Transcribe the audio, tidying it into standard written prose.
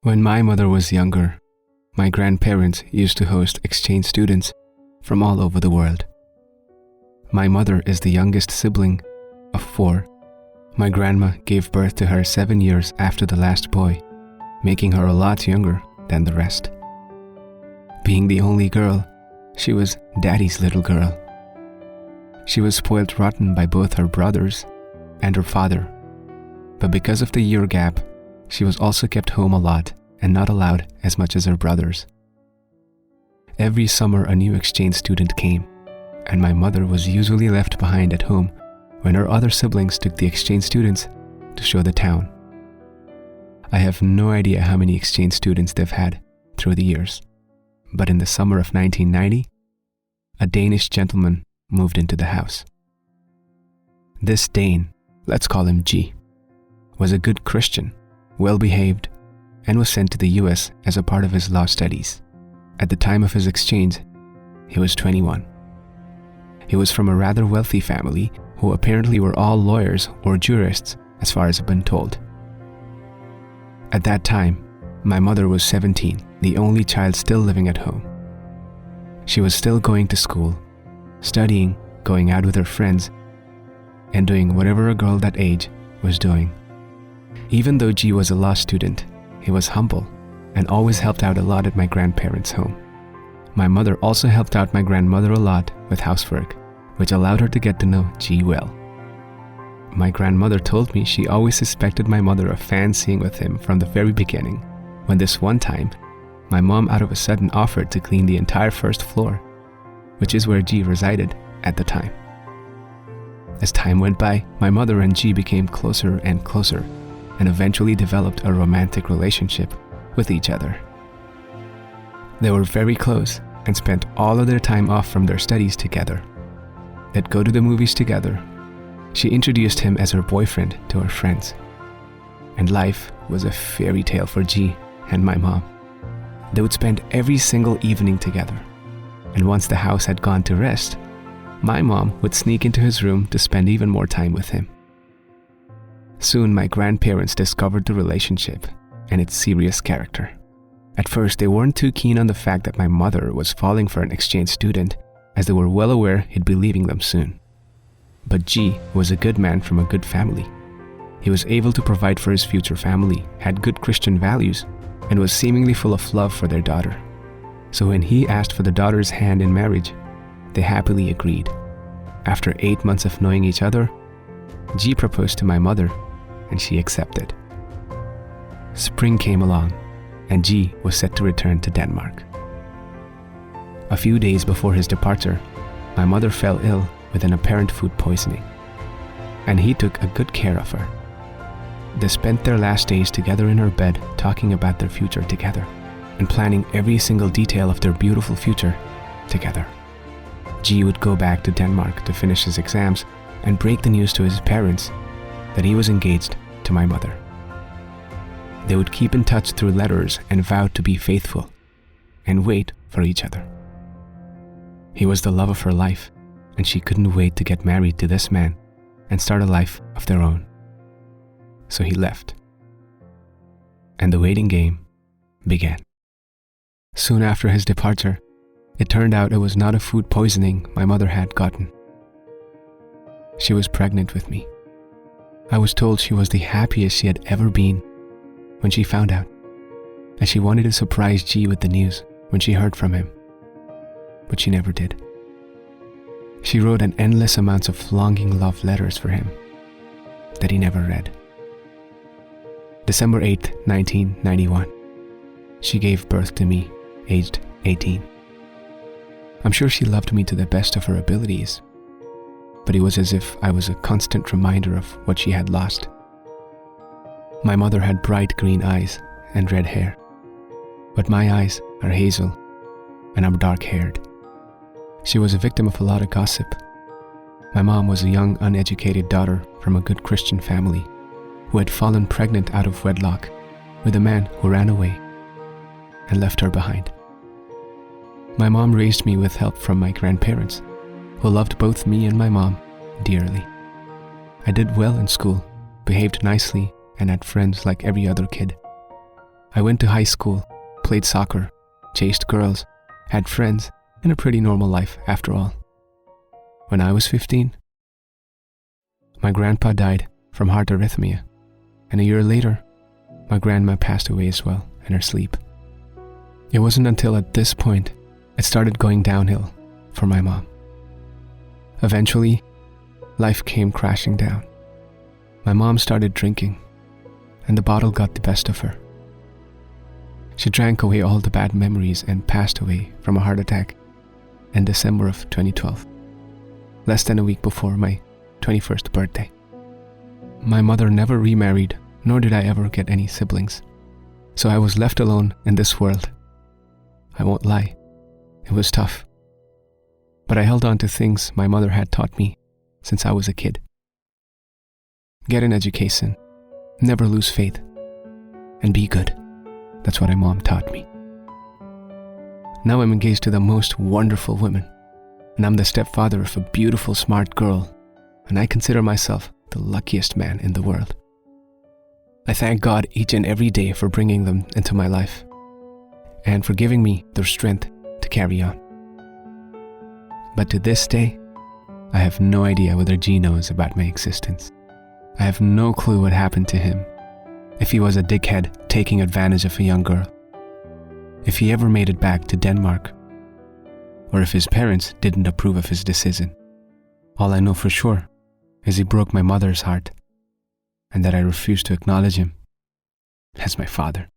When my mother was younger, my grandparents used to host exchange students from all over the world. My mother is the youngest sibling of 4. My grandma gave birth to her 7 years after the last boy, making her a lot younger than the rest. Being the only girl, she was Daddy's little girl. She was spoiled rotten by both her brothers and her father, but because of the year gap, she was also kept home a lot and not allowed as much as her brothers. Every summer a new exchange student came, and my mother was usually left behind at home when her other siblings took the exchange students to show the town. I have no idea how many exchange students they've had through the years, but in the summer of 1990, a Danish gentleman moved into the house. This Dane, let's call him G, was a good Christian, well-behaved, and was sent to the US as a part of his law studies. At the time of his exchange, he was 21. He was from a rather wealthy family who apparently were all lawyers or jurists as far as I've been told. At that time, my mother was 17, the only child still living at home. She was still going to school, studying, going out with her friends, and doing whatever a girl that age was doing. Even though G was a law student, he was humble and always helped out a lot at my grandparents' home. My mother also helped out my grandmother a lot with housework, which allowed her to get to know G well. My grandmother told me she always suspected my mother of fancying with him from the very beginning, when this one time, my mom out of a sudden offered to clean the entire first floor, which is where G resided at the time. As time went by, my mother and G became closer and closer, and eventually developed a romantic relationship with each other. They were very close and spent all of their time off from their studies together. They'd go to the movies together. She introduced him as her boyfriend to her friends. And life was a fairy tale for G and my mom. They would spend every single evening together. And once the house had gone to rest, my mom would sneak into his room to spend even more time with him. Soon my grandparents discovered the relationship and its serious character. At first, they weren't too keen on the fact that my mother was falling for an exchange student, as they were well aware he'd be leaving them soon. But G was a good man from a good family. He was able to provide for his future family, had good Christian values, and was seemingly full of love for their daughter. So when he asked for the daughter's hand in marriage, they happily agreed. After 8 months of knowing each other, G proposed to my mother, and she accepted. Spring came along, and G was set to return to Denmark. A few days before his departure, my mother fell ill with an apparent food poisoning, and he took a good care of her. They spent their last days together in her bed, talking about their future together, and planning every single detail of their beautiful future together. G would go back to Denmark to finish his exams and break the news to his parents that he was engaged to my mother. They would keep in touch through letters and vowed to be faithful and wait for each other. He was the love of her life, and she couldn't wait to get married to this man and start a life of their own. So he left, and the waiting game began. Soon after his departure, it turned out it was not a food poisoning my mother had gotten. She was pregnant with me. I was told she was the happiest she had ever been when she found out, and she wanted to surprise G with the news when she heard from him, but she never did. She wrote an endless amounts of longing love letters for him that he never read. December 8th, 1991, she gave birth to me, aged 18. I'm sure she loved me to the best of her abilities, but it was as if I was a constant reminder of what she had lost. My mother had bright green eyes and red hair, but my eyes are hazel and I'm dark-haired. She was a victim of a lot of gossip. My mom was a young, uneducated daughter from a good Christian family who had fallen pregnant out of wedlock with a man who ran away and left her behind. My mom raised me with help from my grandparents, who loved both me and my mom dearly. I did well in school, behaved nicely, and had friends like every other kid. I went to high school, played soccer, chased girls, had friends, and a pretty normal life after all. When I was 15, my grandpa died from heart arrhythmia, and a year later, my grandma passed away as well in her sleep. It wasn't until at this point it started going downhill for my mom. Eventually, life came crashing down. My mom started drinking, and the bottle got the best of her. She drank away all the bad memories and passed away from a heart attack in December of 2012, less than a week before my 21st birthday. My mother never remarried, nor did I ever get any siblings, so I was left alone in this world. I won't lie, it was tough. But I held on to things my mother had taught me since I was a kid. Get an education, never lose faith, and be good. That's what my mom taught me. Now I'm engaged to the most wonderful woman, and I'm the stepfather of a beautiful, smart girl, and I consider myself the luckiest man in the world. I thank God each and every day for bringing them into my life, and for giving me their strength to carry on. But to this day, I have no idea whether G knows about my existence. I have no clue what happened to him, if he was a dickhead taking advantage of a young girl, if he ever made it back to Denmark, or if his parents didn't approve of his decision. All I know for sure is he broke my mother's heart, and that I refuse to acknowledge him as my father.